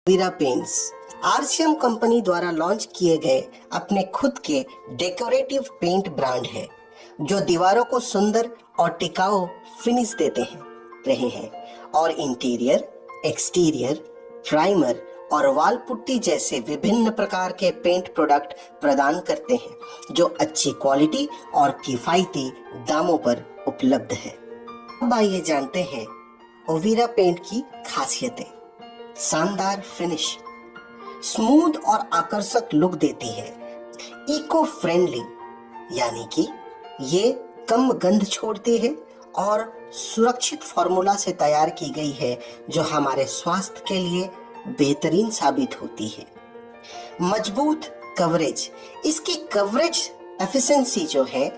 वीरा paints RCM company द्वारा launch किए गए अपने खुद के डेकोरेटिव पेंट ब्रांड है जो दीवारों को सुंदर और टिकाऊ फिनिश देते हैं रहे हैं और इंटीरियर, एक्सटीरियर, प्राइमर और वॉल पुट्टी जैसे विभिन्न प्रकार के पेंट प्रोडक्ट प्रदान करते हैं जो अच्छी क्वालिटी और किफायती दामों पर उपलब्ध है। अब आइए जानते हैं ओवीरा पेंट की खासियतें। शानदार फिनिश, स्मूथ और आकर्षक लुक देती है। इको फ्रेंडली यानी कि ये कम गंध छोड़ती है और सुरक्षित फॉर्मूला से तैयार की गई है जो हमारे स्वास्थ्य के लिए बेहतरीन साबित होती है। मजबूत कवरेज, इसकी कवरेज एफिशिएंसी जो है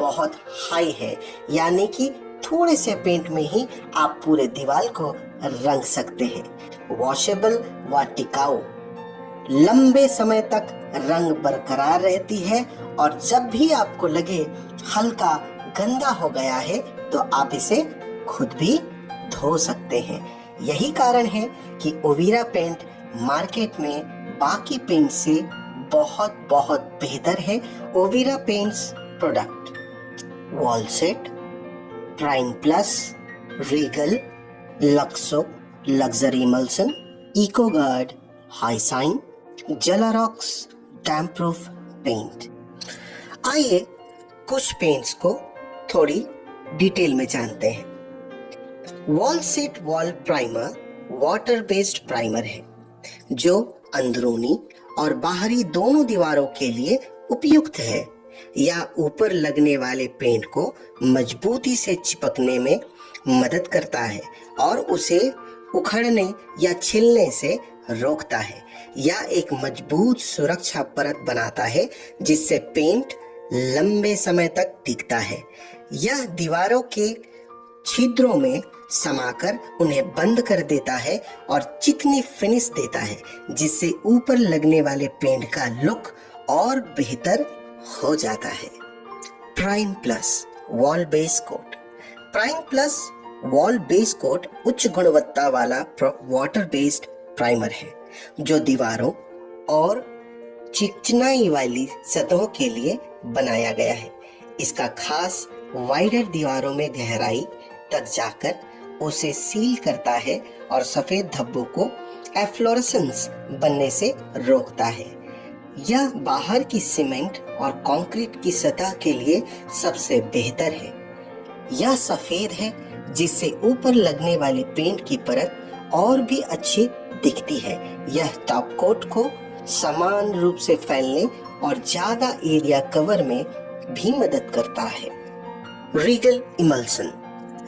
बहुत हाई है, यानी कि थोड़े से पेंट में ही आप पूरे दीवार को रंग सकते हैं। वॉशेबल व टिकाऊ, लंबे समय तक रंग बरकरार रहती है और जब भी आपको लगे हल्का गंदा हो गया है तो आप इसे खुद भी धो सकते हैं। यही कारण है कि ओवीरा पेंट मार्केट में बाकी पेंट से बहुत बहुत बेहतर है। Ovira paints product wall set, prime plus, Regal, Luxo, luxury emulsion, eco guard, high shine, Jalarox, damp proof paint. आइए कुछ पेंट्स को थोड़ी डिटेल में जानते हैं। Wall set wall primer water based primer है जो अंदरूनी और बाहरी दोनों दीवारों के लिए उपयुक्त है। यह ऊपर लगने वाले पेंट को मजबूती से चिपकने में मदद करता है और उसे उखड़ने या छिलने से रोकता है। यह एक मजबूत सुरक्षा परत बनाता है जिससे पेंट लंबे समय तक टिकता है। यह दीवारों के छिद्रों में समाकर उन्हें बंद कर देता है और चिकनी फिनिश देता है जिससे ऊपर लगने वाले पेंट का लुक और बेहतर हो जाता है। Prime plus wall base coat, prime plus wall base coat उच्च गुणवत्ता वाला वाटर बेस्ड प्राइमर है जो दीवारों और चिकनाई वाली सतहों के लिए बनाया गया है। इसका खास वाइडर दीवारों में गहराई तक जाकर उसे सील करता है और सफेद धब्बों को एफ्लोरेसेंस बनने से रोकता है। यह बाहर की सीमेंट और कंक्रीट की सतह के लिए सबसे बेहतर है। यह सफेद है जिससे ऊपर लगने वाली पेंट की परत और भी अच्छी दिखती है। यह टॉप कोट को समान रूप से फैलने और ज्यादा एरिया कवर में भी मदद करता है। रीगल इमल्सन,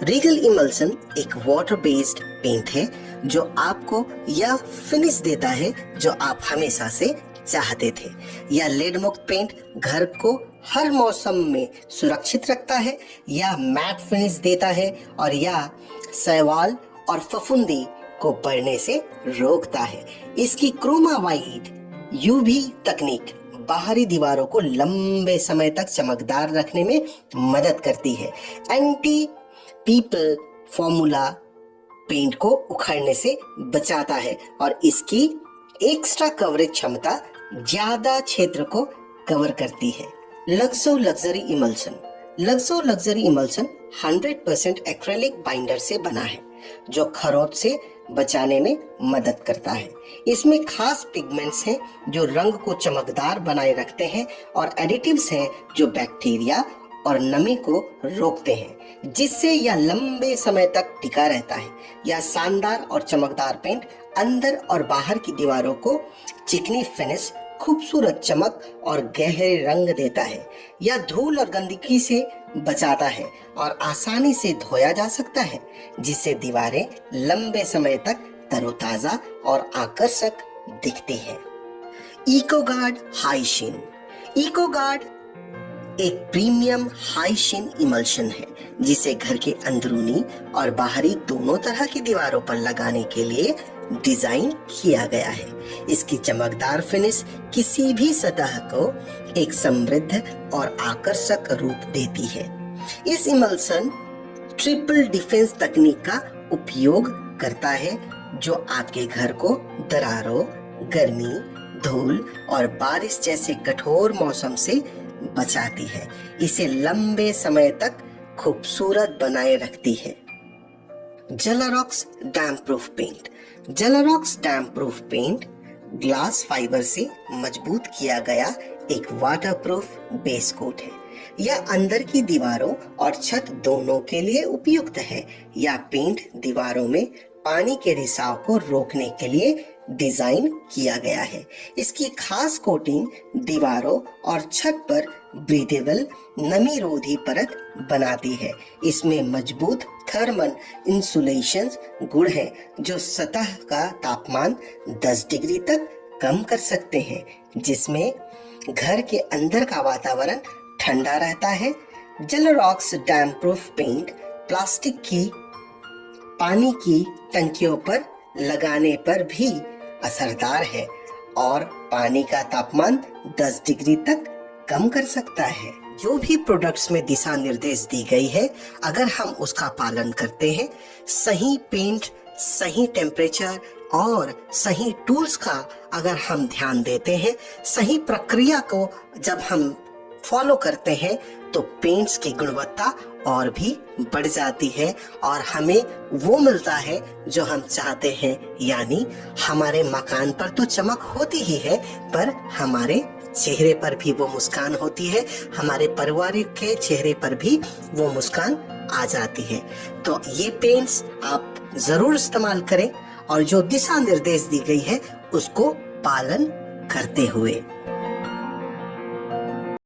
रीगल इमल्सन एक वाटर बेस्ड पेंट है जो आपको यह फिनिश देता है जो आप हमेशा से चाहते थे। यह लेड मुक्त पेंट घर को हर मौसम में सुरक्षित रखता है। यह मैट फिनिश देता है और यह शैवाल और फफूंदी को बढ़ने से रोकता है। इसकी क्रोमा वाइट यूवी तकनीक बाहरी दीवारों को लंबे समय तक चमकदार रखने में मदद करती है। एंटी पीपल फॉर्मूला पेंट को उखड़ने से बचाता है और इसकी एक्स्ट्रा कवरेज क्षमता ज्यादा क्षेत्र को कवर करती है। Luxo luxury emulsion, Luxo luxury emulsion 100% acrylic binder से बना है जो खरोंच से बचाने में मदद करता है। इसमें खास पिगमेंट्स हैं जो रंग को चमकदार बनाए रखते हैं और एडिटिव्स हैं जो बैक्टीरिया और नमी को रोकते हैं जिससे यह लंबे समय तक टिका रहता है। यह शानदार और चमकदार पेंट अंदर और बाहर की दीवारों को चिकनी फिनिश, खूबसूरत चमक और गहरे रंग देता है। यह धूल और गंदगी से बचाता है और आसानी से धोया जा सकता है जिससे दीवारें लंबे समय तक तरोताजा और आकर्षक दिखती हैं। इको गार्ड हाई शीन, इको गार्ड एक प्रीमियम हाई शीन इमल्शन है जिसे घर के अंदरूनी और बाहरी दोनों तरह की दीवारों पर लगाने के लिए डिजाइन किया गया है। इसकी चमकदार फिनिश किसी भी सतह को एक समृद्ध और आकर्षक रूप देती है। इस इमल्सन ट्रिपल डिफेंस तकनीक का उपयोग करता है जो आपके घर को दरारों, गर्मी, धूल और बारिश जैसे कठोर मौसम से बचाती है। इसे लंबे समय तक खूबसूरत बनाए रखती है। जलारॉक्स damp proof paint. जलारॉक्स damp proof paint glass fibre से मजबूत किया गया एक वाटरप्रूफ बेस कोट है। यह अंदर की दीवारों और छत दोनों के लिए उपयुक्त है। यह पेंट दीवारों में पानी के रिसाव को रोकने के लिए डिजाइन किया गया है। इसकी खास कोटिंग दीवारों और छत पर ब्रीदेबल नमीरोधी परत बनाती है। इसमें मजबूत थर्मल इंसुलेशन गुण है जो सतह का तापमान 10 डिग्री तक कम कर सकते हैं, जिसमें घर के अंदर का वातावरण ठंडा रहता है। जलारॉक्स डैम्प प्रूफ पेंट प्लास्टिक की पानी की टंकियों पर लगाने पर भी असरदार है और पानी का तापमान 10 डिग्री तक कम कर सकता है। जो भी प्रोडक्ट्स में दिशा निर्देश दी गई है, अगर हम उसका पालन करते हैं, सही पेंट, सही टेम्परेचर और सही टूल्स का अगर हम ध्यान देते हैं, सही प्रक्रिया को जब हम फॉलो करते हैं, तो पेंट्स की गुणवत्ता और भी बढ़ जाती है और हमें वो मिलता है जो हम चाहते हैं। यानी हमारे मकान पर तो चमक होती ही है, पर हमारे चेहरे पर भी वो मुस्कान होती है, हमारे परिवार के चेहरे पर भी वो मुस्कान आ जाती है। तो ये पेंट्स आप जरूर इस्तेमाल करें और जो दिशा निर्देश दी गई है उसको पालन करते हुए।